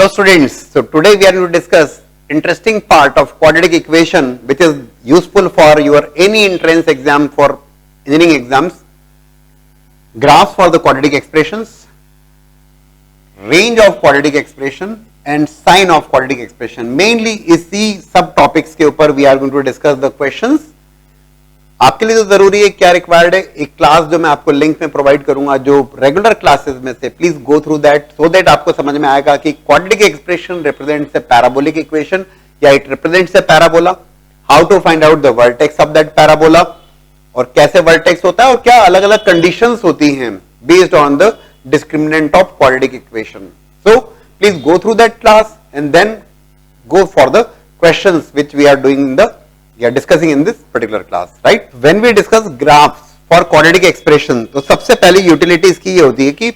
Hello students, so today we are going to discuss interesting part of quadratic equation which is useful for your any entrance exam for engineering exams. Graphs for the quadratic expressions, range of quadratic expression and sign of quadratic expression. Mainly इसी सब topics के ऊपर we are going to discuss the questions. आपके लिए तो जरूरी है, क्या रिक्वायर्ड है, एक क्लास जो मैं आपको लिंक में प्रोवाइड करूंगा जो रेगुलर क्लासेस में से, please go through that so that आपको समझ में आएगा कि quadratic expression represents a parabolic equation या it represents a parabola, how to find out the vertex of that parabola और कैसे वर्टेक्स होता है और क्या अलग अलग कंडीशंस होती हैं based on the discriminant of quadratic equation. So please go through that class and then go for the questions which we are doing in the we are discussing in this particular class, right? When we discuss graphs for quadratic expression, तो सबसे पहली utility इसकी ये होती है कि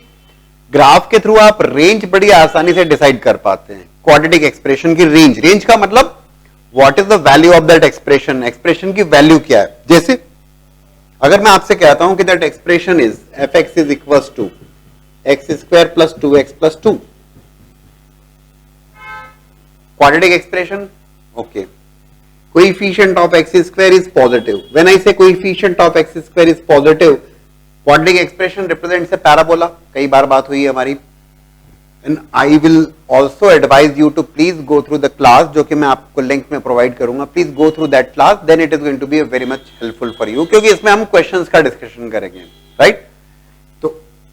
graph के through आप रेंज बड़ी आसानी से डिसाइड कर पाते हैं. क्वाड्रेटिक एक्सप्रेशन की रेंज का मतलब what is the value of that expression, expression की वैल्यू क्या है. जैसे अगर मैं आपसे कहता हूं कि that expression is F X is equal to X square plus 2x plus 2, quadratic expression, okay. Coefficient of x square is positive. When I say coefficient of x square is positive, quadratic expression represents a parabola. कई बार बात हुई है हमारी. And I will also advise you to please go through the class जो कि मैं आपको link में प्रोवाइड करूंगा. Please go through that class, then it is going to be very much helpful for you क्योंकि इसमें हम questions का डिस्कशन करेंगे, right? तो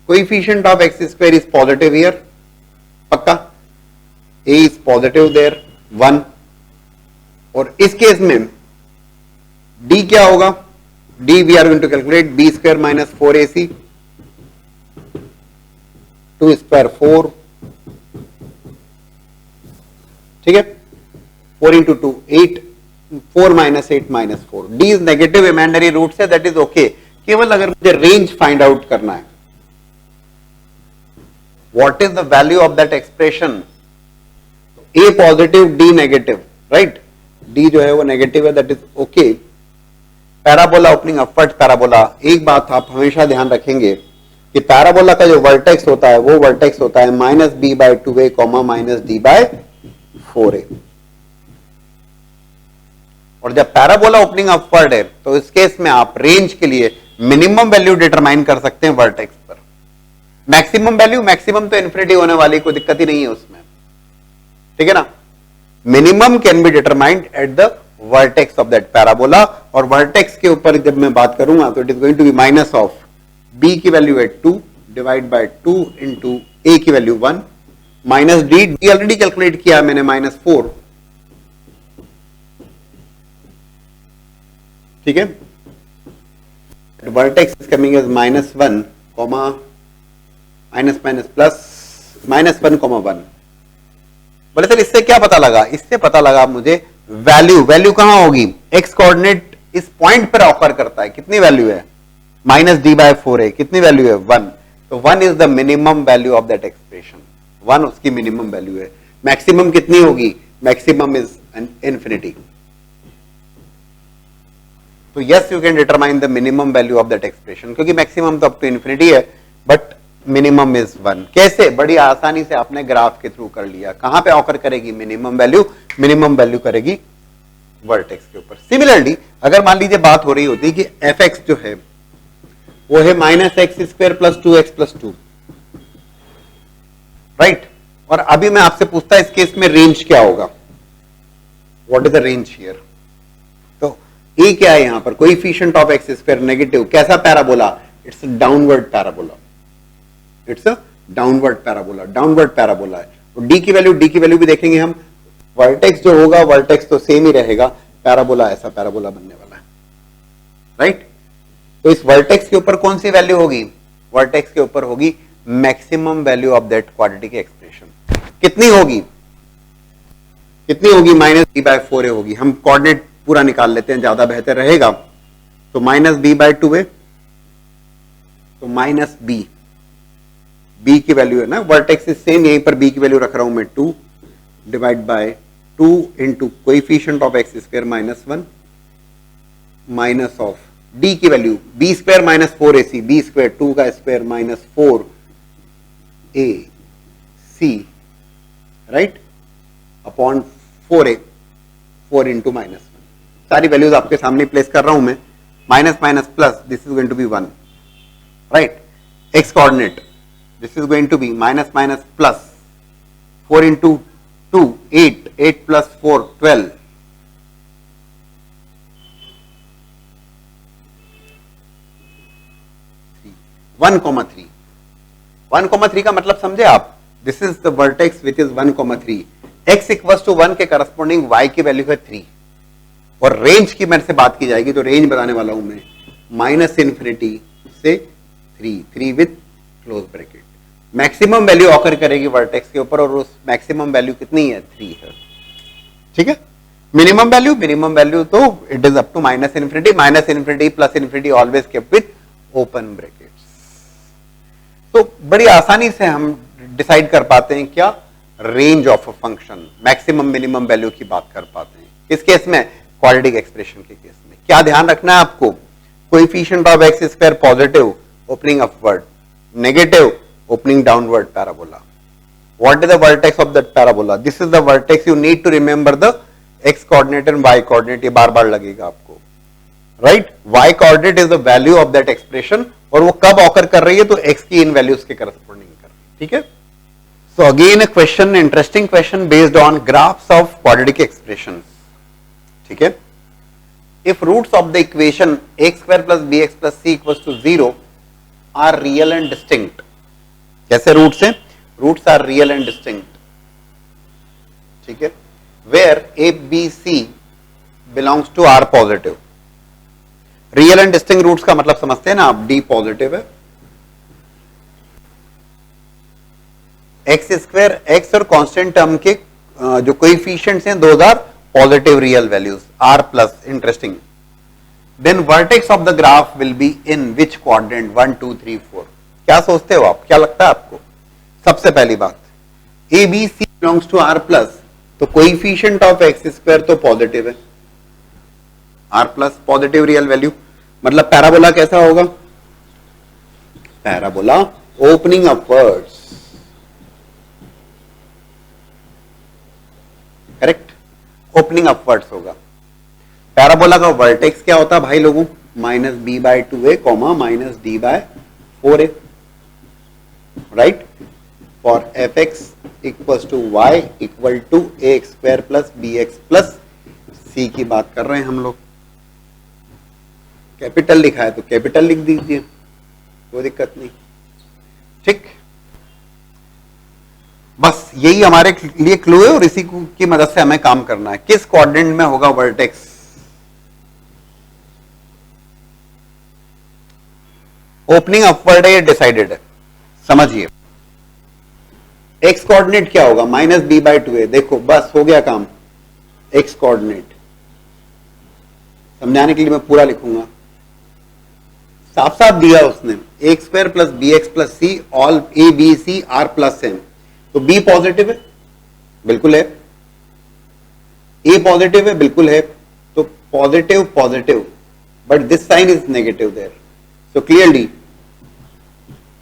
coefficient of x square is positive here, पक्का. A is positive there 1 और इस केस में D क्या होगा, D we are going to calculate b square minus 4ac 2 square 4, ठीक है, 4 into 2 8, 4 minus 8 minus 4. D is negative imaginary root से, that is okay. केवल अगर मुझे रेंज फाइंड आउट करना है, what is the value of that expression, A positive D negative, right. D जो है वो नेगेटिव है, that is okay. Parabola opening upward parabola. एक बात आप हमेशा ध्यान रखेंगे कि पैराबोला का जो वर्टेक्स होता है वो वर्टेक्स होता है minus B by 2a comma minus D by 4a. और जब पैराबोला ओपनिंग अपवर्ड है तो इस केस में आप रेंज के लिए मिनिमम वैल्यू डिटरमाइन कर सकते हैं वर्टेक्स पर. मैक्सिमम वैल्यू, मैक्सिमम तो इन्फिनिटी होने वाली, कोई दिक्कत ही नहीं है उसमें, ठीक है ना. Minimum can be determined at the vertex of that parabola और वर्टेक्स के ऊपर जब मैं बात करूंगा तो it is going to be minus of b की वैल्यू है 2 डिवाइड बाय 2 इंटू a की value 1 minus d already calculate किया मैंने माइनस 4, ठीक है. Vertex is coming as minus 1 comma minus minus plus minus 1 comma 1. बोले सर इससे क्या पता लगा, इससे पता लगा मुझे वैल्यू कहां होगी, एक्स कोऑर्डिनेट इस पॉइंट पर ऑफर करता है. कितनी वैल्यू है, माइनस डी बाय 4 है. कितनी वैल्यू है, 1. तो 1 is the minimum value of that expression. 1 उसकी मिनिमम वैल्यू है. मैक्सिमम कितनी होगी, मैक्सिमम इज इन्फिनिटी. तो yes you can determine the minimum value of that expression क्योंकि मैक्सिमम तो अप टू इन्फिनिटी है बट मिनिमम इज 1. कैसे, बड़ी आसानी से आपने ग्राफ के थ्रू कर लिया. कहां पे ऑफर करेगी मिनिमम वैल्यू करेगी वर्टेक्स के ऊपर. सिमिलरली अगर मान लीजिए बात हो रही होती कि एफ एक्स जो है वो है minus x square plus 2x plus 2, right. और अभी मैं आपसे पूछता इस केस में रेंज क्या होगा, what is the range here. तो ए क्या है यहां पर, coefficient of x square negative. कैसा parabola, it's downward parabola. It's a downward parabola है. और डी की वैल्यू भी देखेंगे हम. वर्टेक्स जो होगा वर्टेक्स तो सेम ही रहेगा, पैराबोला ऐसा पैराबोला बनने वाला है, राइट. तो इस वर्टेक्स के ऊपर कौन सी वैल्यू होगी, वर्टेक्स के ऊपर होगी maximum value of that quadratic expression. कितनी होगी, माइनस बी बाय 4a होगी. हम कोऑर्डिनेट पूरा निकाल लेते हैं, ज्यादा बेहतर रहेगा. तो माइनस बी बाय 2a, तो माइनस बी की वैल्यू है ना, वर्टेक्स इज सेम, यहीं पर बी की वैल्यू रख रहा हूं मैं 2 divide by 2 into coefficient of x square minus 1 minus of d की value b square minus 4ac, b square 2 का square minus 4ac right, upon 4a, 4 into -1, सारी वैल्यूज आपके सामने प्लेस कर रहा हूं मैं, minus minus plus, this is going to be 1, right, X coordinate, this is going to be minus minus plus 4 into 2, 8, 8 प्लस 4, 12, 1,3, 1,3 का मतलब समझे आप, this is the vertex which is 1,3, x equal to 1 के करस्पॉन्डिंग y की value है 3, और range की मेरे से बात की जाएगी तो रेंज बताने वाला हूं मैं, -∞ से 3 with close bracket, maximum value occur करेगी वर्टेक्स के ऊपर, और उस मैक्सिमम वैल्यू कितनी है, 3 है, ठीक है। मिनिमम वैल्यू तो it is up to -∞, plus infinity always kept with open brackets. तो बड़ी आसानी से हम डिसाइड कर पाते हैं क्या, range of a function, maximum minimum value की बात कर पाते हैं किस केस में, क्वाड्रेटिक एक्सप्रेशन के केस में। क्या ध्यान रखना है आपको, coefficient of x square positive opening upward, negative opening downward parabola. What is the vertex of that parabola, this is the vertex, you need to remember the X coordinate and Y coordinate, ये बार बार लगेगा आपको, right, Y coordinate is the value of that expression, और वो कब occur कर रही है, तो एक्स की इन वैल्यूज के करस्पॉन्डिंग कर रही है, ठीक है। So again a question, interesting question based on graphs of quadratic expression, ठीक है। If roots of the equation X square plus B x plus C equal to 0 are real and distinct, कैसे roots हैं, roots are real and distinct, ठीक है, where A B C belongs to R positive. Real and distinct roots का मतलब समझते हैं ना आप, डी पॉजिटिव है, एक्स स्क्वायर, एक्स और कांस्टेंट टर्म के जो कोएफिशिएंट्स हैं those are positive real values, R plus, interesting. Then vertex of the graph will be in which quadrant, 1 2 3 4, क्या सोचते हो आप, क्या लगता है आपको। सबसे पहली बात, A B C belongs to R plus, तो कोएफिशिएंट ऑफ एक्स स्क्वायर तो पॉजिटिव है, R plus positive real value, मतलब पैराबोला कैसा होगा, parabola opening upwards, correct, opening upwards होगा। पैराबोला का वर्टेक्स क्या होता है भाई लोगों, -b/2a, -d/4a, right, for fx equals to y equal to ax square plus bx plus c की बात कर रहे हैं हम लोग। कैपिटल लिखा है तो कैपिटल लिख दीजिए, कोई दिक्कत नहीं, ठीक। बस यही हमारे लिए क्लू है और इसी की मदद से हमें काम करना है। किस क्वाड्रेंट में होगा वर्टेक्स, ओपनिंग अपवर्ड है, ये डिसाइडेड है, समझिए। एक्स कोऑर्डिनेट क्या होगा, -b/2a, देखो बस हो गया काम, एक्स कोऑर्डिनेट, समझाने के लिए मैं पूरा लिखूंगा, साफ साफ दिया उसने, x square plus B x plus C, all A B C R plus M, तो बी पॉजिटिव है, बिल्कुल है, ए पॉजिटिव है, बिल्कुल है, तो positive positive, but this sign is negative there, so clearly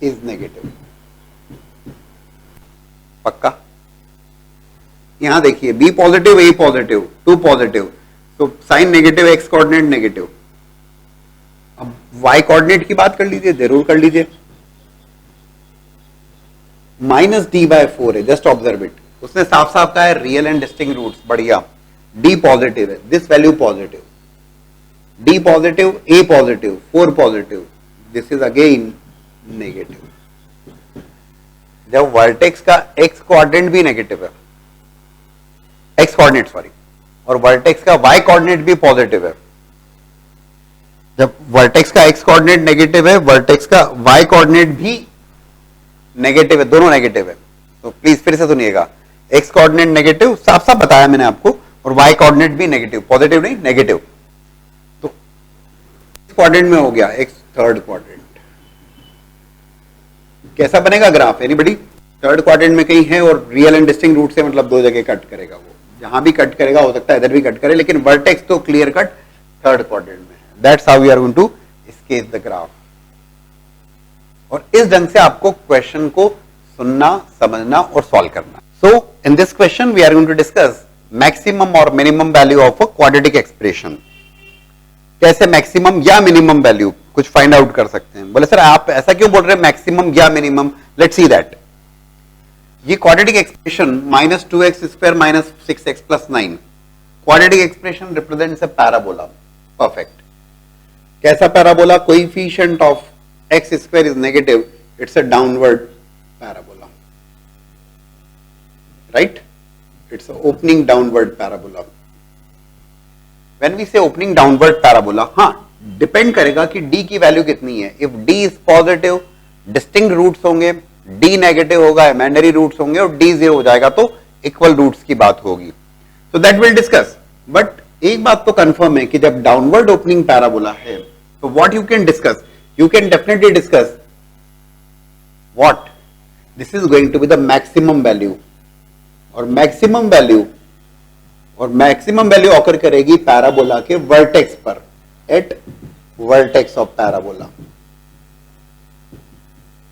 is negative, पक्का। यहां देखिए B positive, A positive, 2 positive, तो sign negative, x coordinate negative. अब वाई कोऑर्डिनेट की बात कर लीजिए, जरूर कर लीजिए, -d/4 है, जस्ट ऑब्जर्व इट, उसने साफ साफ कहा है रियल एंड डिस्टिंक्ट रूट्स, बढ़िया, डी पॉजिटिव है, this value positive, D positive, A positive, 4 positive, this is again negative. जब वर्टेक्स का एक्स कोऑर्डिनेट भी नेगेटिव है, एक्स कोऑर्डिनेट सॉरी, और वर्टेक्स का वाई कोऑर्डिनेट भी पॉजिटिव है, जब वर्टेक्स का एक्स कोऑर्डिनेट नेगेटिव है, वर्टेक्स का वाई कोऑर्डिनेट भी नेगेटिव है, दोनों नेगेटिव है, तो प्लीज फिर से सुनिएगा, एक्स कोऑर्डिनेट नेगेटिव, साफ साफ बताया मैंने आपको, और वाई कोऑर्डिनेट भी नेगेटिव, पॉजिटिव नहीं नेगेटिव, तो क्वाड्रेंट में हो गया एक्स थर्ड क्वाड्रेंट। कैसा बनेगा ग्राफ, एनीबॉडी, थर्ड क्वाड्रेंट में कहीं है और रियल एंड डिस्टिंक्ट रूट से मतलब 2 जगह कट करेगा, वो जहां भी कट करेगा, हो सकता है इधर भी कट करे, लेकिन वर्टेक्स तो क्लियर कट थर्ड क्वाड्रेंट में है। That's how we are going to sketch the graph. और इस ढंग से आपको क्वेश्चन को सुनना, समझना और सॉल्व करना। So in this question we are going to discuss maximum or minimum value of a quadratic expression. कैसे मैक्सिमम या मिनिमम वैल्यू कुछ फाइंड आउट कर सकते हैं. बोले सर आप ऐसा क्यों बोल रहे हैं मैक्सिमम या मिनिमम. Let's see that. ये quadratic expression -2x² minus 6x plus 9 quadratic expression represents a parabola. Perfect. कैसा parabola. Coefficient of x² is negative. It's a downward parabola. Right. It's a opening downward parabola. When we say opening downward parabola, हाँ depend करेगा कि d की value कितनी है. If d is positive distinct roots होंगे, d negative होगा imaginary roots होंगे और d 0 हो जाएगा तो इक्वल रूट्स की बात होगी. तो दैट विल डिस्कस. बट एक बात तो कंफर्म है कि जब डाउनवर्ड ओपनिंग पैराबोला है तो what you can discuss. You can definitely discuss what this is going to be the maximum value. और मैक्सिमम वैल्यू ऑकर करेगी पैराबोला के वर्टेक्स पर, at vertex of parabola.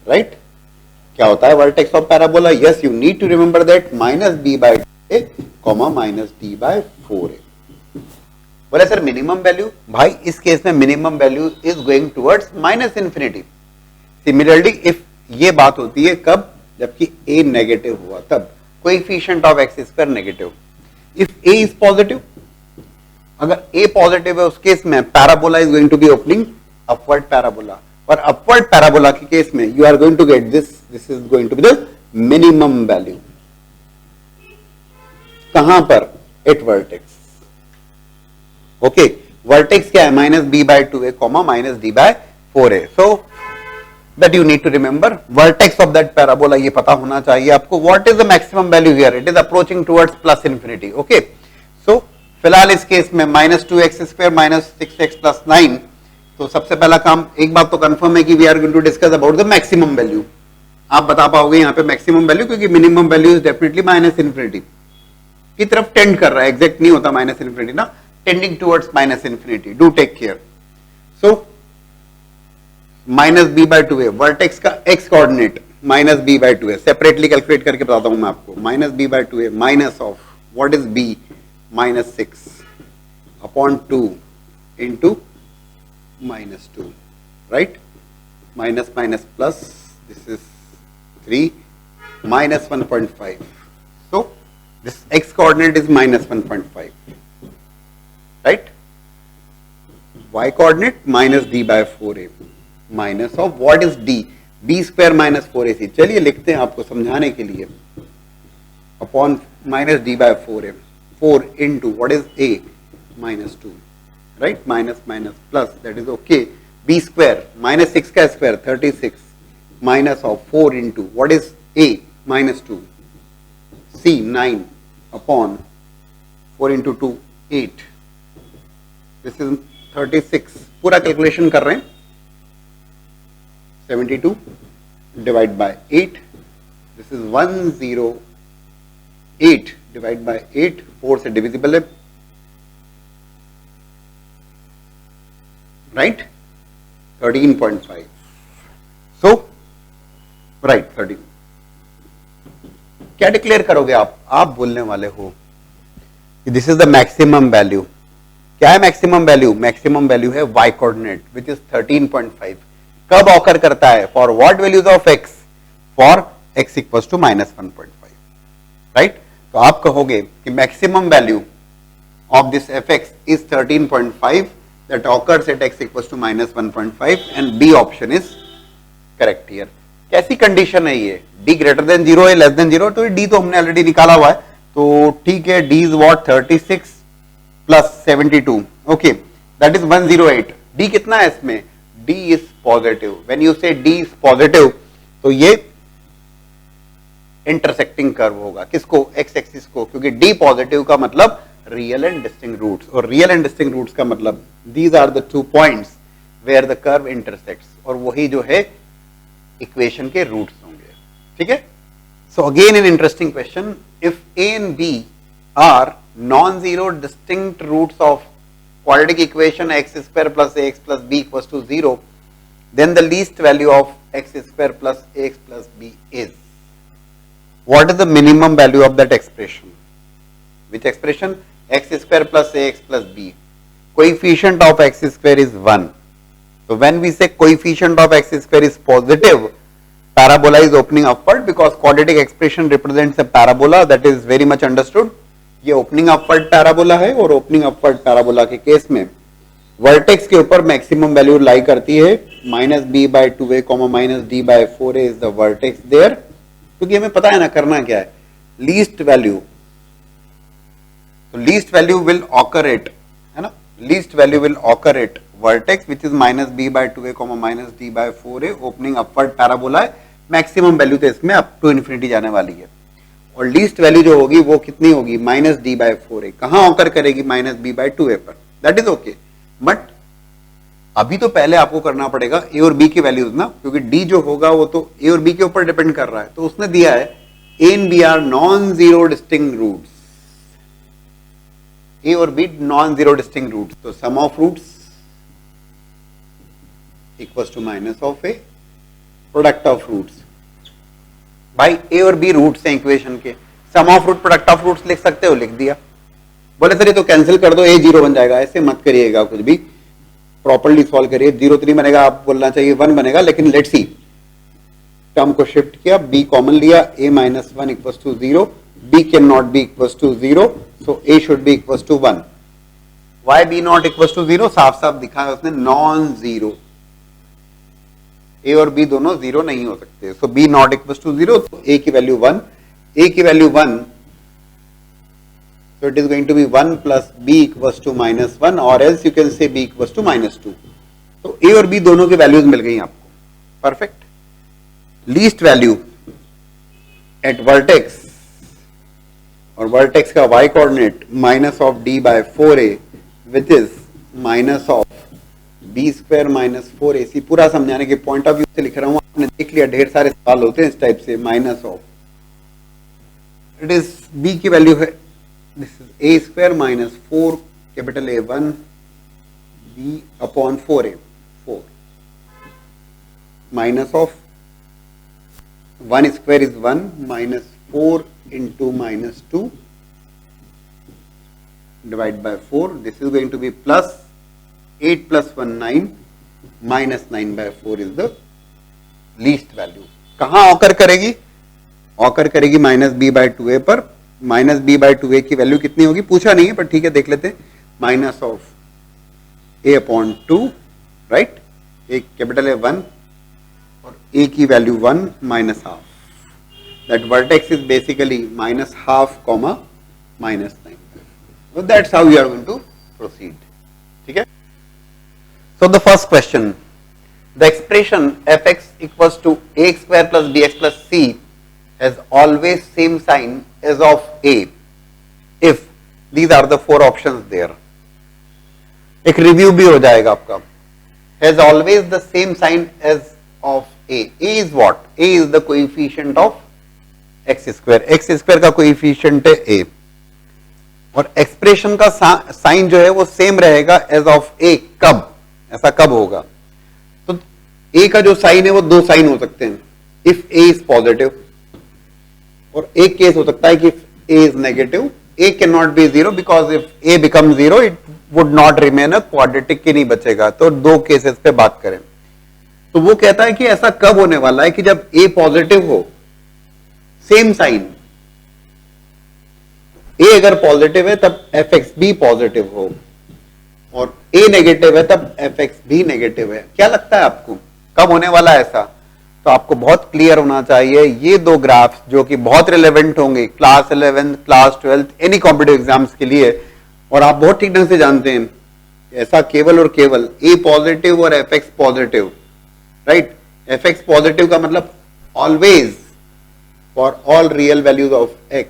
Right. क्या होता है vertex of parabola. Yes you need to remember that -b/2a, -d/4a. बोले sir minimum value. भाई इस केस में minimum value is going towards -∞. Similarly if ये बात होती है कब, जबकि a नेगेटिव हुआ तब. Coefficient of x² negative. If a is positive, अगर a पॉजिटिव है उस केस में parabola is going to be opening upward parabola. और अपवर्ड पैराबोला के केस में you are going to get this is going to be the minimum value. कहां पर. At vertex. Okay. Vertex क्या है. -b/2a, -d/4a. So that you need to remember vertex of that parabola ये पता होना चाहिए आपको. what is the maximum value here. it is approaching towards +∞. okay. so फिलहाल इस केस में -2x² माइनस 6x प्लस 9. तो सबसे पहला काम, एक बात तो कंफर्म है कि we are going to discuss about the maximum value. आप बता पाओगे यहाँ पे मैक्सिमम वैल्यू, क्योंकि मिनिमम वैल्यू इज डेफिनेटली -∞ की तरफ टेंड कर रहा है. एग्जैक्ट नहीं होता -∞ ना, tending towards -∞. Do take care. So -b/2a vertex का x coordinate -b/2a separately calculate करके बताता हूं मैं आपको. -b/2a minus of what is b -6 upon 2 into -2. Right. Minus minus plus, this is 3 -1.5. So this x coordinate is -1.5. Right. y coordinate -d/4a minus of what is d, b² -4ac. चलिए लिखते हैं आपको समझाने के लिए. Upon -d/4a, 4 into what is a -2. Right. Minus minus plus, that is okay. b² -6 का square 36 minus of 4 into what is a -2, c 9 upon 4 into 2 8. This is 36. पूरा calculation कर रहे हैं. 72 divide by 8. This is 108 divide by 8. 4 से divisible है. Right. 13.5. सो right 13. क्या declare करोगे आप बोलने वाले हो this is the maximum value. क्या है मैक्सिमम वैल्यू. मैक्सिमम वैल्यू है y कोऑर्डिनेट विच इज 13.5. कब ऑकर करता है. For what values of x. For x equals to -1.5. Right. तो आप कहोगे कि maximum value of this fx is 13.5 that occurs at x equals to -1.5 and B option is correct here. कैसी condition है ये. d ग्रेटर देन 0 है, less than 0. तो d तो हमने ऑलरेडी निकाला हुआ है, तो ठीक है. d is what 36 plus 72. Okay, that is 108. d कितना है इसमें. d is positive. When you से d इज पॉजिटिव तो ये इंटरसेक्टिंग कर्व होगा. किसको. x एक्सिस को. क्योंकि d पॉजिटिव का मतलब रियल एंड डिस्टिंक्ट रूट्स, और रियल एंड डिस्टिंक्ट रूट्स का मतलब these are the 2 points where the curve intersects, और वही जो है इक्वेशन के रूट्स होंगे. ठीक है. So again an interesting question. If a and b are non-zero distinct roots of quadratic equation x² plus ax plus b equals to 0, then the least value of x² plus ax plus b is. what is the minimum value of that expression? Which expression? X square plus ax plus b. Coefficient of x square is 1. So when we say coefficient of x square is positive, parabola is opening upward because quadratic expression represents a parabola. That is very much understood. ये opening upward parabola है और opening upward parabola के case में vertex के ऊपर maximum value lie करती है minus B by two A comma minus D by four A is the vertex there, क्योंकि हमें पता है ना करना क्या है, लीस्ट वैल्यू. तो least value will occur at, है ना, least value will occur at vertex which is minus B by two A comma minus D by four A. Opening upward parabola है, मैक्सिमम वैल्यू तो इसमें up to infinity जाने वाली है. और least value जो होगी वो कितनी होगी, माइनस डी बाय फोर ए. कहां ऑकर करेगी, माइनस बी बाय टू ए पर. That is okay. बट अभी तो पहले आपको करना पड़ेगा ए और बी की वैल्यूज ना, क्योंकि डी जो होगा वो तो ए और बी के ऊपर डिपेंड कर रहा है. तो उसने दिया है A and B are non zero distinct roots. A और B non zero distinct roots. तो sum of roots equals to minus of A, product of roots. भाई ए और बी रूट्स हैं इक्वेशन के, sum of root product of roots लिख सकते हो, लिख दिया. बोले सर ये तो कैंसिल कर दो, ए जीरो बन जाएगा. ऐसे मत करिएगा, कुछ भी प्रॉपर्ली सॉल्व करिए. 0 3 बनेगा, आप बोलना चाहिए 1 बनेगा, लेकिन लेट्स सी. टर्म को शिफ्ट किया, बी कॉमन लिया, A minus 1 equals to 0, B can not be equals to 0, so A should be equals to 1. Why B not equals to 0? साफ साफ दिखा है उसने, नॉन जीरो. ए और बी दोनों जीरो नहीं हो सकते. सो बी नॉट इक्वल्स टू 0, तो ए की वैल्यू 1, ए की value 1, so it is going to be 1 plus b equals to minus 1, or else you can say b equals to minus 2. तो a और b दोनों के वैल्यूज मिल गई आपको. Perfect. Least value at vertex, और वर्टेक्स का y coordinate minus of d by 4a which is minus of b square minus 4ac. पूरा समझाने के पॉइंट ऑफ व्यू से लिख रहा हूं, आपने देख लिया ढेर सारे सवाल होते हैं इस टाइप से. Minus of, it is b की वैल्यू है, this is a square minus 4 capital A1 b upon 4a, 4 minus of 1 square is 1 minus 4 into minus 2 divide by 4. This is going to be plus 8 plus 1 9 minus 9 by 4 is the least value. कहां occur करेगी, occur करेगी minus B by two ए पर. Minus B by two ए की value कितनी होगी पूछा नहीं है, पर ठीक है देख लेते. Minus of A upon 2, right, A capital A 1 और ए की value 1 minus half. That vertex is basically minus half comma minus 9. That's how you are going to proceed. ठीक है. So the first question, the expression F X equals to A square plus B x plus C has always same sign as of a if these are the four options there. एक review भी हो जाएगा आपका. has always the same sign as of a. a is what? a is the coefficient of x square. x square का coefficient है a, और expression का sign जो है वो सेम रहेगा as of a. कब, ऐसा कब होगा? तो a का जो साइन है वो दो साइन हो सकते हैं. if a is positive, और एक केस हो सकता है कि a is negative. a cannot be zero because if a becomes zero it would not remain a quadratic, की नहीं बचेगा. तो दो केसेस पे बात करें तो वो कहता है कि ऐसा कब होने वाला है कि जब a पॉजिटिव हो, सेम साइन. a अगर पॉजिटिव है तब fx भी पॉजिटिव हो, और a नेगेटिव है तब fx भी नेगेटिव है. क्या लगता है आपको कब होने वाला है ऐसा? तो आपको बहुत क्लियर होना चाहिए. ये दो ग्राफ्स जो कि बहुत रिलेवेंट होंगे class 11, class 12, any competitive exams के लिए, और आप बहुत ठीक ढंग से जानते हैं ऐसा केवल और केवल a पॉजिटिव और fx positive, right. fx positive का मतलब always for all real values of x,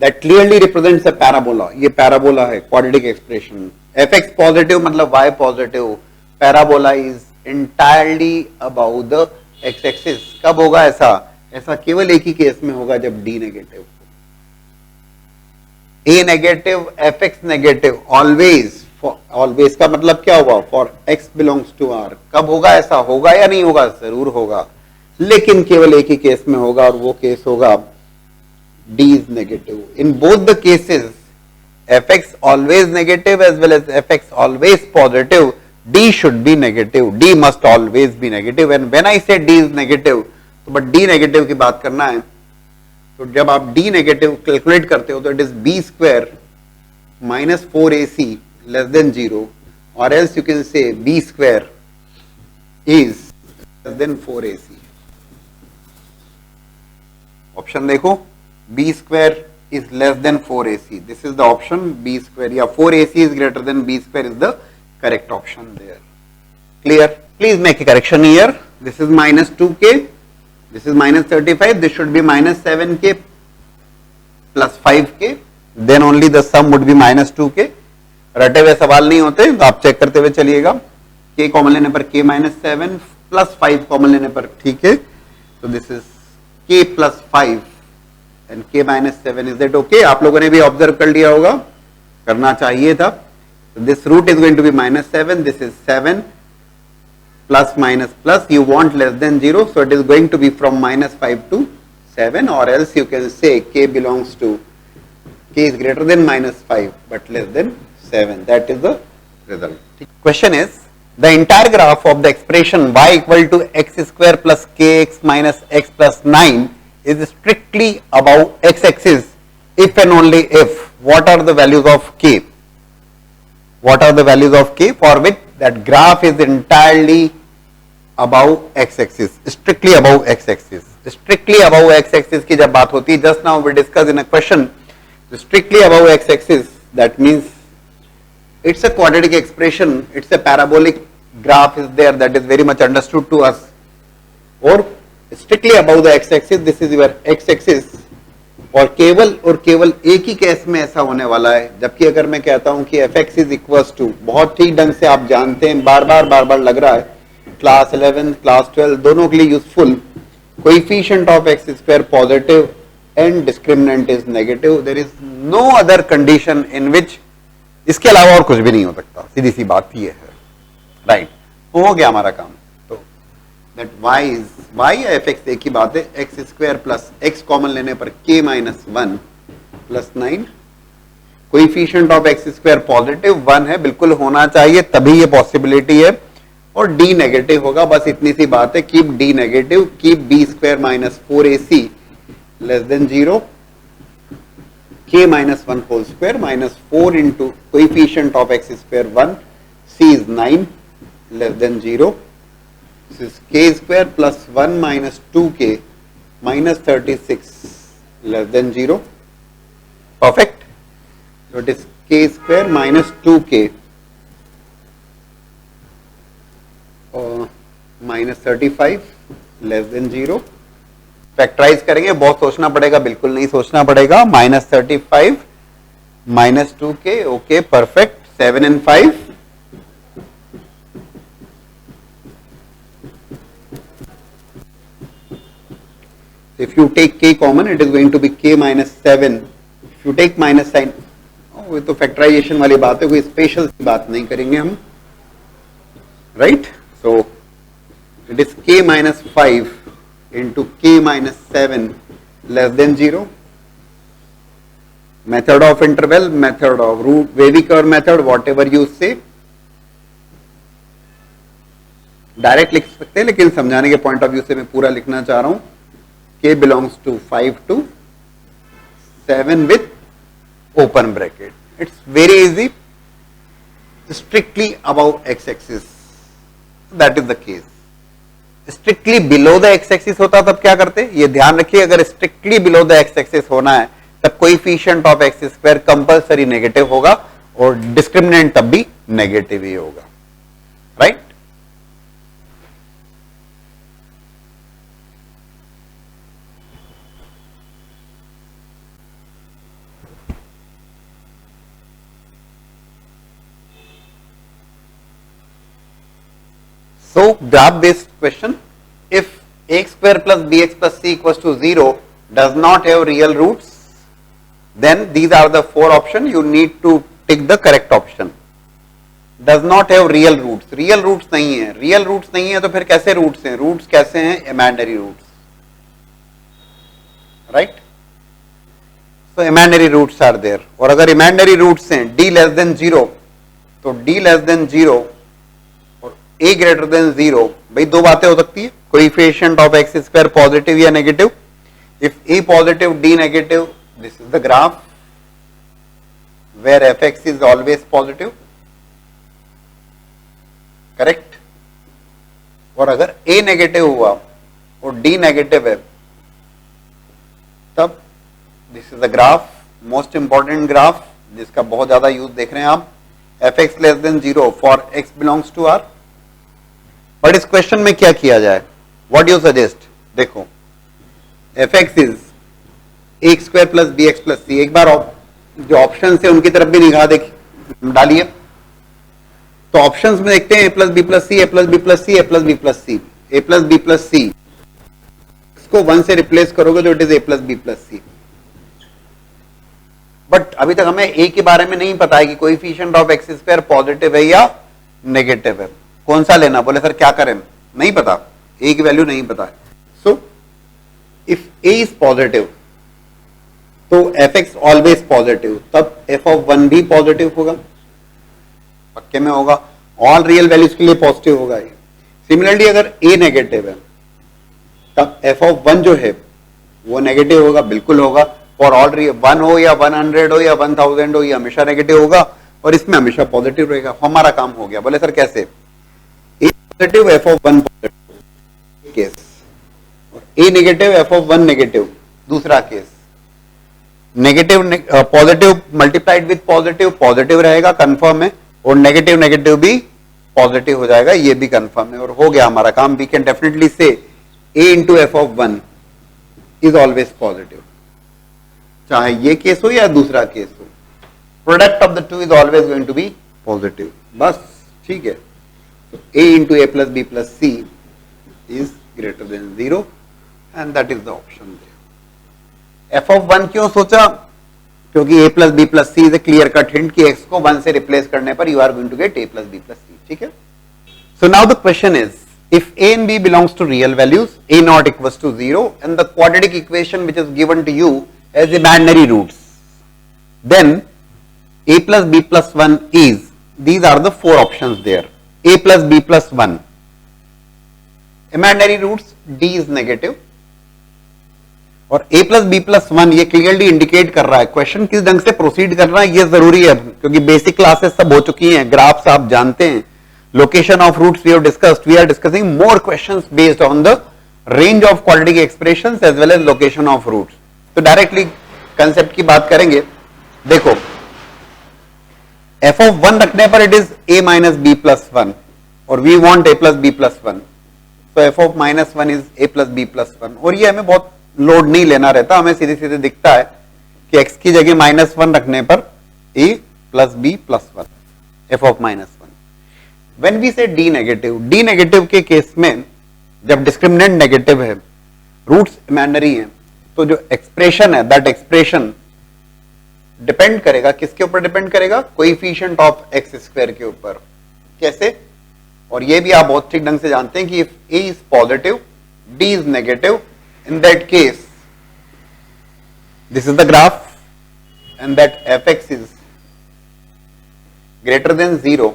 that clearly represents a parabola. ये पैराबोला है क्वाड्रेटिक एक्सप्रेशन. fx पॉजिटिव मतलब y positive. Parabola is entirely above the x axis. कब होगा ऐसा? ऐसा केवल एक ही केस में होगा जब d negative. a negative, fx negative, always. Always का मतलब क्या हुआ? For x belongs to r. कब होगा ऐसा? होगा या नहीं होगा? जरूर होगा. लेकिन केवल एक ही केस में होगा और वो केस होगा d is negative. In both the cases, fx always negative as well as fx always positive, d should be negative. D must always be negative. And when I say d is negative, तो but d negative की बात करना है, तो जब आप d negative calculate करते हो तो it is b square minus 4ac less than 0, or else you can say b square is less than 4ac. Option देखो, b square is less than 4ac. This is the option b square. Yeah, 4ac is greater than b square is the correct option there. Clear? Please make a correction here. This is minus 2k. This is minus 35. This should be minus 7k plus 5k. Then only the sum would be minus 2k. रटे हुए सवाल नहीं होते तो आप check करते हुए चलिएगा. k कॉमन लेने पर k minus 7 plus 5 कॉमन लेने पर ठीक है. तो this is k plus 5 and k minus 7. Is that okay? आप लोगों ने भी ऑब्जर्व कर लिया होगा, करना चाहिए था. So this root is going to be minus 7. This is 7 plus minus plus. You want less than 0, so it is going to be from minus 5 to 7, or else you can say k belongs to, k is greater than minus 5 but less than 7. That is the result. Question is, the entire graph of the expression y equal to x square plus kx minus x plus 9 is strictly above x-axis if and only if. What are the values of k? What are the values of k for which that graph is entirely above x-axis, strictly above x-axis. Strictly above x-axis की जब बात होती है, just now we discussed in a question, strictly above x-axis, that means it's a quadratic expression, it's a parabolic graph is there, that is very much understood to us. Or strictly above the x-axis, this is your x-axis, और केवल एक ही case में ऐसा होने वाला है. जबकि अगर मैं कहता हूं कि fx is equals to, बहुत ठीक ढंग से आप जानते हैं, बार बार लग रहा है, क्लास 11 क्लास 12 दोनों के लिए useful, coefficient of x square positive and discriminant is negative. There is no other condition in which, इसके अलावा और कुछ भी नहीं हो सकता. सीधी सी बात ये है. राइट, हो गया हमारा काम. तो दैट y fx एक ही बात है, x square plus x common लेने पर k minus 1 plus 9. Coefficient of x square positive 1 है, बिल्कुल होना चाहिए, तभी ये पॉसिबिलिटी है. और d नेगेटिव होगा, बस इतनी सी बात है. Keep d negative, keep b square minus 4ac less than 0, k minus 1 whole square minus 4 into coefficient of x square 1, c is 9 less than 0. This is k square plus 1 minus 2k minus 36 less than 0. Perfect. So it is k square minus 2k minus 35 less than 0. Factorise करेंगे, बहुत सोचना पड़ेगा, बिल्कुल नहीं सोचना पड़ेगा. Minus 35 minus 2k, okay perfect. 7 and 5, if you take k common it is going to be k minus 7. if you take minus sign, ये तो फैक्टराइजेशन वाली बात है, कोई स्पेशल बात नहीं करेंगे हम. Right, so it is k minus 5 into k minus 7 less than 0. Method of interval, method of root, wavy curve method, whatever you say. Direct लिख सकते हैं, लेकिन समझाने के पॉइंट ऑफ व्यू से मैं पूरा लिखना चाह रहा हूं. k belongs to 5 to 7 with open bracket. It's very easy. Strictly above x-axis, that is the case. Strictly below the x axis होता तब क्या करते, ये ध्यान रखिए. अगर strictly below the x axis होना है तब coefficient of x square compulsory negative होगा और डिस्क्रिमिनेंट तब भी नेगेटिव ही होगा. Right, so graph based question, if ax square plus bx plus c equals to 0 does not have real roots, then these are the 4 options. You need to pick the correct option. Does not have real roots, real roots नहीं है, real roots नहीं है तो फिर कैसे roots हैं, roots कैसे हैं, imaginary roots, right. So imaginary roots are there, और अगर इमेजिनरी रूट्स हैं d लेस देन 0 तो d लेस देन 0 और a ग्रेटर देन 0, भाई दो बातें हो सकती है, coefficient of x square positive या negative, if a positive d negative, this is the graph where fx is always positive, correct. और अगर a नेगेटिव हुआ और d नेगेटिव है तब this is the graph, most important graph जिसका बहुत ज्यादा यूज देख रहे हैं आप, fx less than 0 for x belongs to r। But इस क्वेश्चन में क्या किया जाए, व्हाट यू सजेस्ट, देखो fx is a square plus B x plus C, एक बार जो ऑप्शन है उनकी तरफ भी निगाह डालिए, तो ऑप्शंस में देखते हैं a plus B plus C, A plus B plus C, A plus B plus C, A plus B plus C, इसको 1 से रिप्लेस करोगे तो it is A plus B plus C. But अभी तक हमें a के बारे में नहीं पता है कि coefficient of x square positive है या नेगेटिव है, कौन सा लेना, बोले सर क्या करें, नहीं पता, a की वैल्यू नहीं पता है। So if a is positive तो fx ऑलवेज पॉजिटिव, तब f ऑफ 1 भी पॉजिटिव होगा, पक्के में होगा, ऑल रियल वैल्यूज के लिए पॉजिटिव होगा। सिमिलरली अगर a नेगेटिव है तब f ऑफ 1 जो है वो नेगेटिव होगा, बिल्कुल होगा, फॉर ऑल रियल 1 हो या 100 हो या 1000 हो, ये हमेशा नेगेटिव होगा और इसमें हमेशा पॉजिटिव रहेगा। हमारा काम हो गया, बोले सर कैसे, a positive f of 1 positive case, और a negative f of 1 negative दूसरा case, negative positive multiplied with positive, positive रहेगा कंफर्म है, और नेगेटिव नेगेटिव भी पॉजिटिव हो जाएगा, ये भी कंफर्म है, और हो गया हमारा काम। We can definitely say a into F of 1 is always positive, चाहे ये केस हो या दूसरा केस हो, product of the two is always going to be positive, बस ठीक है। तो a into A plus B plus C is greater than 0 and that is the option. f of 1 क्यों सोचा, क्योंकि a plus B plus C is a clear cut hint कि x को 1 से रिप्लेस करने पर you are going to get a plus B plus C, ठीक है। So now the question is, if a and b belongs to real values, a naught equals to 0 and the quadratic equation which is given to you as imaginary roots, then a plus b plus 1 is, these are the four options there, a plus b plus 1, imaginary roots, d is negative, और a plus B plus 1 ये clearly indicate कर रहा है, question किस ढंग से proceed करना है ये जरूरी है, क्योंकि बेसिक क्लासेस सब हो चुकी हैं, ग्राफ्स आप जानते हैं, location of roots we have discussed, we are discussing more questions based on the range of quadratic expressions as well as location of roots. तो डायरेक्टली कंसेप्ट की बात करेंगे, देखो f ऑफ 1 रखने पर it is a minus B plus 1 और we want a plus B plus 1, तो f of minus 1 is a plus B plus 1, और ये हमें बहुत लोड नहीं लेना रहता, हमें सीधे सीधे दिखता है कि x की जगह माइनस 1 रखने पर a plus B plus 1, f of minus 1। When we say d negative के केस में जब डिस्क्रिमिनेंट नेगेटिव है, रूट्स इमेजिनरी हैं, तो जो एक्सप्रेशन है दैट एक्सप्रेशन डिपेंड करेगा, किसके ऊपर डिपेंड करेगा, कोएफिशिएंट ऑफ एक्स स्क्वायर के ऊपर। कैसे, और ये भी आप बहुत ठीक ढंग से जानते हैं कि if a is positive, d is negative, in that case this is the graph and that fx is greater than 0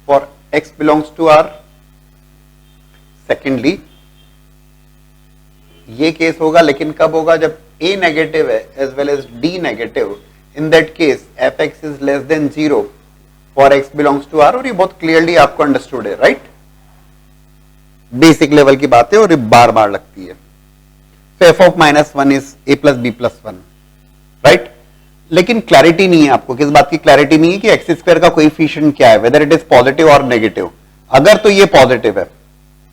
for x belongs to r। Secondly ये केस होगा, लेकिन कब होगा, जब a नेगेटिव है as well as d negative, in that case fx is less than 0 for x belongs to r, और ये बहुत क्लियरली आपको अंडरस्टूड है, राइट, बेसिक लेवल की बात है और ये बार बार लगती है। तो f of minus 1 is a plus B plus 1, right, लेकिन क्लैरिटी नहीं है आपको, किस बात की क्लैरिटी नहीं है कि एक्स स्क्वायर का कोएफिशिएंट क्या है, वेदर इट इज पॉजिटिव और नेगेटिव। अगर तो ये पॉजिटिव है,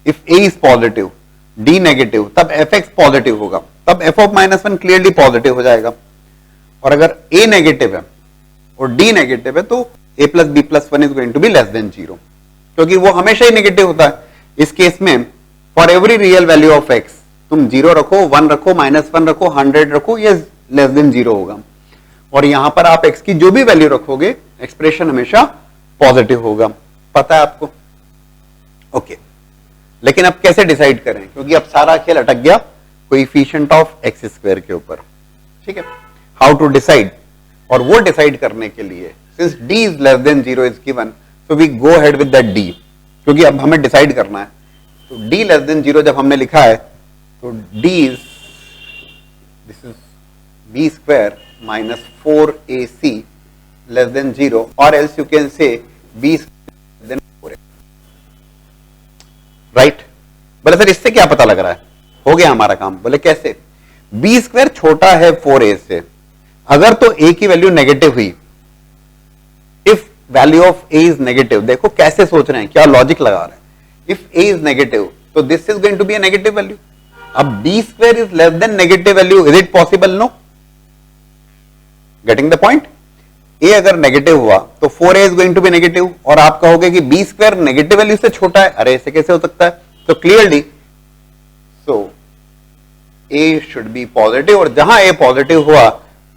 if a is positive, d negative, तब fx पॉजिटिव होगा, तब f of minus 1 clearly positive हो जाएगा। और अगर a नेगेटिव है और d नेगेटिव है तो a plus B plus 1 is going to be less than 0, क्योंकि वो हमेशा ही नेगेटिव होता है। इस केस में for every real value of x तुम 0 रखो, 1 रखो, माइनस 1 रखो, 100 रखो, ये लेस देन 0 होगा, और यहां पर आप x की जो भी वैल्यू रखोगे एक्सप्रेशन हमेशा पॉजिटिव होगा, पता है आपको? ओके, लेकिन अब कैसे डिसाइड करें, क्योंकि अब सारा खेल अटक गया कोएफिशिएंट ऑफ एक्स स्क्वायर के ऊपर, ठीक है? हाउ टू डिसाइड, और वो डिसाइड करने के लिए since d is less than 0 is given, so we go ahead with that d, क्योंकि अब हमें डिसाइड करना है। तो d लेस देन 0 जब हमने लिखा है तो d is this is b square minus 4ac less than 0, और एल्स यू कैन से b less than 4a, right? बोले सर इससे क्या पता लग रहा है? हो गया हमारा काम। बोले कैसे? b स्क्वायर छोटा है 4a से, अगर तो a की वैल्यू नेगेटिव हुई, if value of a is negative, देखो कैसे सोच रहे हैं, क्या लॉजिक लगा रहे हैं। इफ a इज नेगेटिव तो this is going to be a negative value. अब b square is less than negative value, is it possible? No. Getting the point? a अगर नेगेटिव हुआ तो 4a is going to be negative, और आप कहोगे कि b square negative value से छोटा है, अरे ऐसे कैसे हो सकता है? तो clearly so a should be positive, और जहां a पॉजिटिव हुआ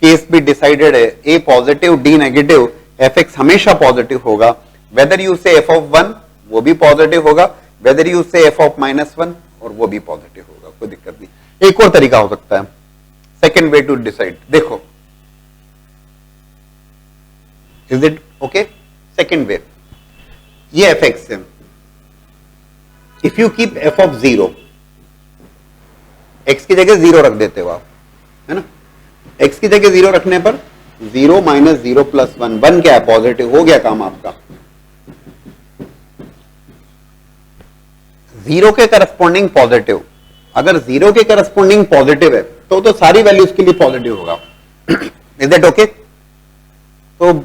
केस भी डिसाइडेड है, a positive d negative, fx हमेशा पॉजिटिव होगा। वेदर यू से f ऑफ 1 वो भी पॉजिटिव होगा, वेदर यू से f ऑफ -1 और वो भी पॉजिटिव होगा, कोई दिक्कत नहीं। एक और तरीका हो सकता है, सेकेंड वे टू डिसाइड, देखो is it okay? Second way, ये fx है, if you keep f of 0, x की जगह 0 रख देते हो आप, है ना? x की जगह 0 रखने पर 0 माइनस 0 प्लस 1, 1 क्या है? पॉजिटिव, हो गया काम आपका। 0 के करस्पॉन्डिंग पॉजिटिव, अगर 0 के करस्पॉन्डिंग पॉजिटिव है तो सारी वैल्यूज के लिए पॉजिटिव होगा। Is that okay? तो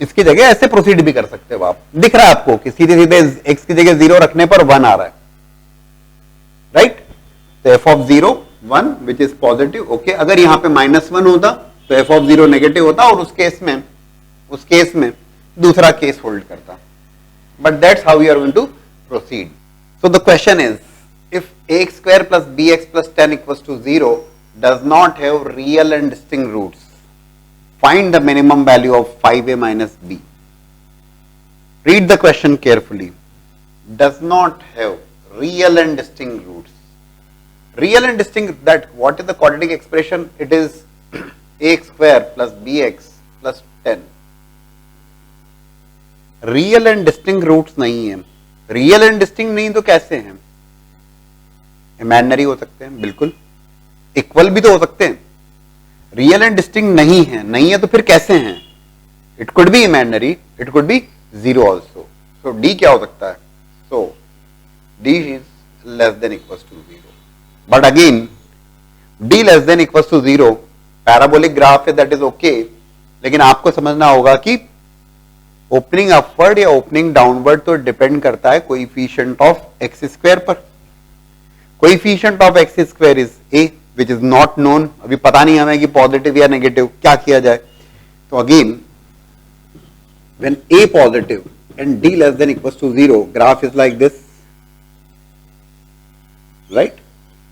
इसकी जगह ऐसे प्रोसीड भी कर सकते हो आप। दिख रहा है आपको कि सीधे सीधे x की जगह 0 रखने पर 1 आ रहा है, राइट? तो f of 0 1 which is positive, okay. अगर यहां पे -1 होता तो f ऑफ 0 नेगेटिव होता, और उस केस में दूसरा केस होल्ड करता। But that's how we are going to proceed. So the question is, if ax square plus bx plus 10 equals to 0 does not have real and distinct roots, find the minimum value of 5a minus b. Read the question carefully. Does not have real and distinct roots. Real and distinct, that what is the quadratic expression? It is ax square plus bx plus 10. Real and distinct roots नहीं है। Real and distinct नहीं तो कैसे हैं? Imaginary हो सकते हैं, बिल्कुल। इक्वल भी तो हो सकते हैं। रियल एंड डिस्टिंक्ट नहीं है तो फिर कैसे हैं? It could be imaginary, it could be 0 also. So D क्या हो सकता है? So D is less than equal to 0। But again D less than equal to 0 parabolic graph है, दैट इज ओके। लेकिन आपको समझना होगा कि ओपनिंग अपवर्ड या ओपनिंग डाउनवर्ड तो डिपेंड करता है कोएफिशिएंट ऑफ एक्स स्क्वायर पर। Coefficient of x square is a which is not known, अभी पता नहीं हमें कि पॉजिटिव या नेगेटिव, क्या किया जाए? तो again when a positive and d less than equals to 0, graph is like this, right?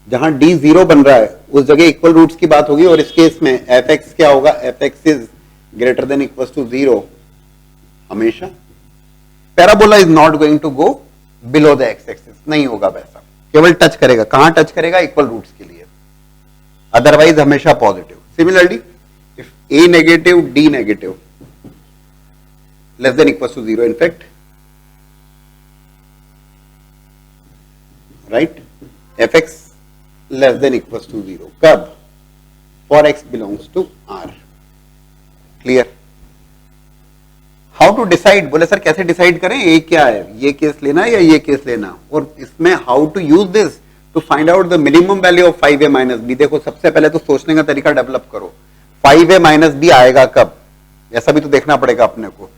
जहां d 0 बन रहा है उस जगह इक्वल रूट्स की बात होगी, और इस केस में fx क्या होगा? fx is greater than equals to 0 हमेशा। Parabola is not going to go below the x axis, नहीं होगा वैसा, केवल टच करेगा। कहां टच करेगा? इक्वल रूट्स के लिए, अदरवाइज हमेशा positive. Similarly if a negative d negative less than equal to 0, in fact, right? fx less than equal to 0 कब? For x belongs to r। Clear? How to decide? बोले sir कैसे decide करें? ये क्या है, ये केस लेना या ये केस लेना? और इसमें how to use this to find out the minimum value of 5a minus B. देखो सबसे पहले तो सोचने का तरीका डेवलप करो। 5a माइनस बी आएगा कब, ऐसा भी तो देखना पड़ेगा अपने को।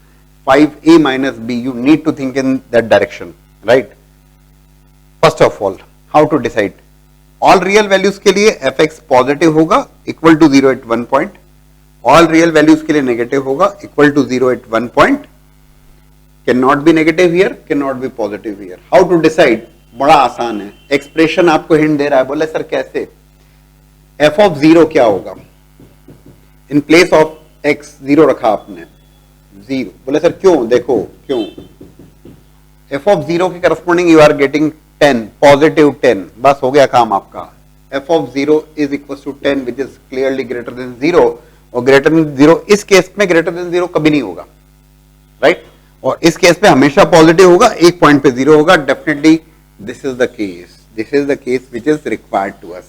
5a minus B, you need to think in that direction, right? First of all how to decide? All real values के लिए fx पॉजिटिव होगा equal to 0 at 1 point, all real values के लिए नेगेटिव होगा equal to 0 at 1 point. Can not be negative here, can not be positive here. How to decide? बड़ा आसान है। Expression आपको हिंट दे रहा है। बोले सर कैसे? f ऑफ 0 क्या होगा? इन प्लेस ऑफ x 0 रखा आपने, जीरो। बोले सर क्यों, देखो क्यों, एफ ऑफ जीरो के corresponding you are getting 10, positive 10, बस हो गया काम आपका। F of zero is equal to 10 which is clearly greater than zero, और ग्रेटर देन जीरो इस केस में ग्रेटर देन जीरो कभी नहीं होगा, राइट right? और इस केस में हमेशा पॉजिटिव होगा, एक पॉइंट पे जीरो होगा, definitely this is the case, this is the case which is required to us,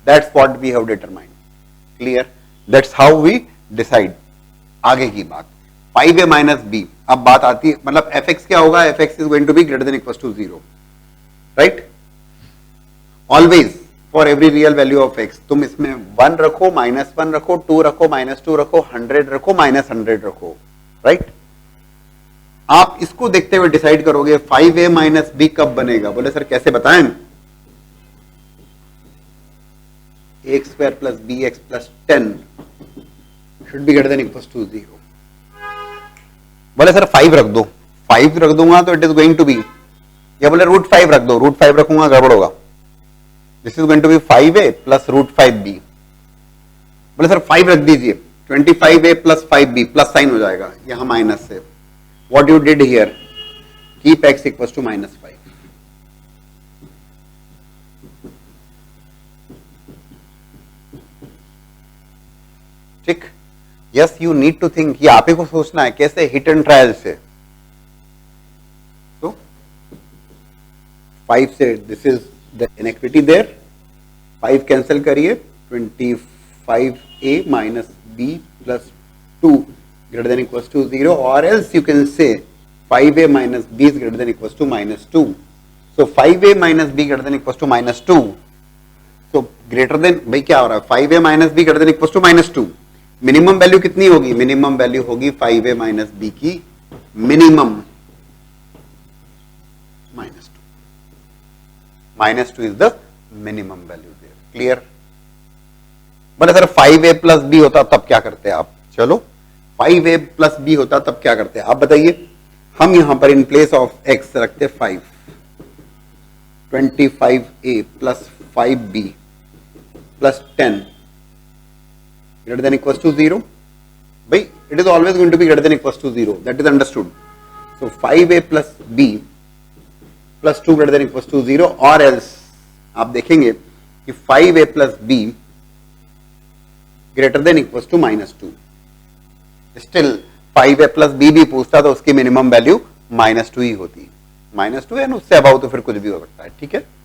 that's what we have determined, clear, that's how we decide. आगे की बात 5a माइनस बी, अब बात आती है मतलब एफ एक्स क्या होगा, F X is going to be greater than equal to zero, right, always for every real value of X. तुम इसमें 1 रखो, -1 रखो, 2 रखो, -2 रखो, 100 रखो, -100 रखो, राइट। आप इसको देखते हुए डिसाइड करोगे 5a माइनस बी कब बनेगा। बोले सर कैसे बताएं, a² plus bx plus 10 should be greater than equal to 0। बोले सर 5 रख दो, 5 रख दूंगा तो it is going to be, या बोले √5 रख दो, √5 रखूंगा गड़बड़ होगा, this is going to be 5a plus √5b। बोले सर 5 रख दीजिए, 25a plus 5b, plus sign हो जाएगा यहां माइनस से, what you did here, keep x equal to -5। ठीक, yes you need to think, ये आप ही को सोचना है कैसे, हिट एंड ट्रायल से। तो 5 से this is the inequity there, 5 cancel करिए, 25a minus b plus 2 greater than equal to 0, और else you can say 5a minus b is greater than equal to -2। So 5a minus b greater than equal to -2, so greater than, भाई क्या हो रहा है, 5a minus b greater than equal to -2, minimum value कितनी होगी, minimum value होगी 5a minus B की minimum -2 is the minimum value there, clear. बोले सर 5a प्लस बी होता तब क्या करते आप, चलो 5a प्लस बी होता तब क्या करते आप बताइए। हम यहां पर इन प्लेस ऑफ x रखते 5, 25a plus 5b plus 10 greater than equals to 0, भाई it is always going to be greater than equals to 0, that is understood. So 5a plus b plus 2 greater than equals to 0, और else आप देखेंगे कि 5a plus b greater than equals to -2, still 5a plus b भी पूछता तो उसकी minimum value -2 ही होती, -2 है, उससे अबाउ तो फिर कुछ भी हो सकता है, ठीक है।